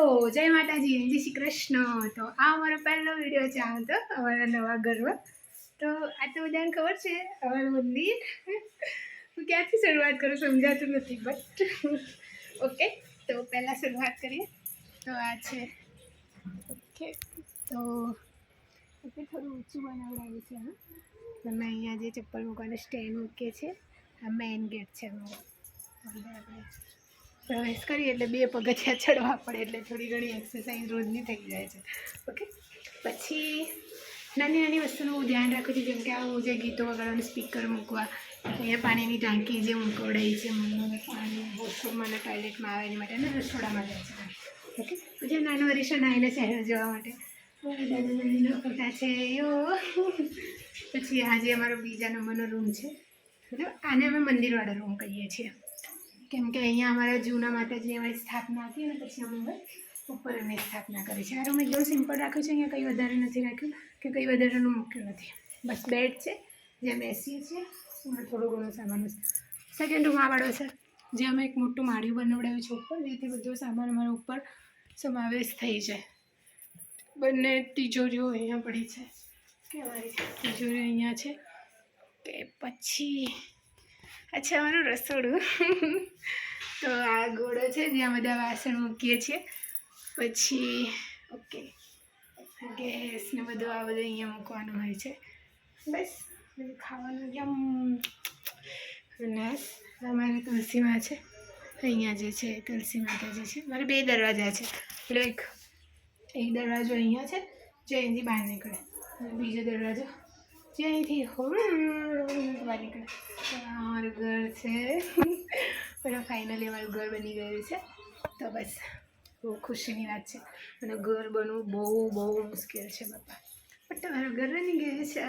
જય માતાજી, જય શ્રી કૃષ્ણ। તો આ અમારો પહેલો વિડીયો છે આમ તો અમારા નવા ઘરમાં। તો આ તો બધાને ખબર છે અમારું મંદિર। હું ક્યાંથી શરૂઆત કરું સમજાતું નથી, બટ ઓકે। તો પહેલાં શરૂઆત કરીએ। તો આ છે ઓકે। તો થોડું ઊંચું બનાવડાવ્યું છે। હા, તમે અહીંયા જે ચપ્પલ મૂકવાનું સ્ટેન્ડ મૂકીએ છીએ, આ મેઇન ગેટ છે અમારો। આપણે પ્રવેશ કરીએ એટલે 2 પગથિયાં ચડવા પડે, એટલે થોડી ઘણી એક્સરસાઇઝ રોજની થઈ જાય છે। ઓકે, પછી નાની નાની વસ્તુનું ધ્યાન રાખું છું, જેમ કે આવું જે ગીતો વગાડવાનું સ્પીકર મૂકવા, અહીંયા પાણીની ટાંકી જે મૂકવડાવી છે મમ્મીને, પાણી વોશરૂમમાં અને ટોયલેટમાં આવે એની માટે અને રસોડામાં જાય છે। ઓકે, પછી નાનો હરીશો નાહીને શહેર જવા માટે દાદા દાદીનો ફોટા છે યો। પછી આજે અમારો બીજા નંબરનો રૂમ છે, મતલબ આને અમે મંદિરવાળા રૂમ કહીએ છીએ, કેમ કે અહીંયા અમારા જૂના માતાજી અમારી સ્થાપના હતી અને પછી અમે ઉપર એમની સ્થાપના કરી છે। આ રૂમ એકદમ સિમ્પલ રાખ્યું છે, અહીંયા કંઈ વધારે નથી રાખ્યું કે કંઈ વધારેનું મૂક્યું નથી, બસ બેડ છે જ્યાં બેસીએ છીએ અને થોડું ઘણું સામાન છે। સેકન્ડ રૂમ આ વાળો છે, જે અમે એક મોટું માળિયું બનાવડાવ્યું છે ઉપર, જેથી બધો સામાન અમારો ઉપર સમાવેશ થઈ જાય। બંને તિજોરીઓ અહીંયા પડી છે કે અમારી તિજોરીઓ અહીંયા છે। કે પછી અચ્છા અમારું રસોડું। તો આ ઘોડો છે જ્યાં બધા વાસણ મૂકીએ છીએ। પછી ઓકે, ગેસ ને બધું આ બધું અહીંયા મૂકવાનું હોય છે, બસ ખાવાનું કેમ। અને અમારી તુલસીમાં છે, અહીંયા જે છે તુલસી માતાજી છે। મારે 2 દરવાજા છે, એટલે એક દરવાજો અહીંયા છે જે અહીંથી બહાર નીકળે, અને બીજો દરવાજો જે અહીંથી બહાર નીકળે। અમારું ઘર છે, પણ ફાઇનલી અમારું ઘર બની ગયું છે, તો બસ બહુ ખુશીની વાત છે। અને ઘર બનવું બહુ મુશ્કેલ છે બાપા, બટ તમારું ઘર બની ગયું છે।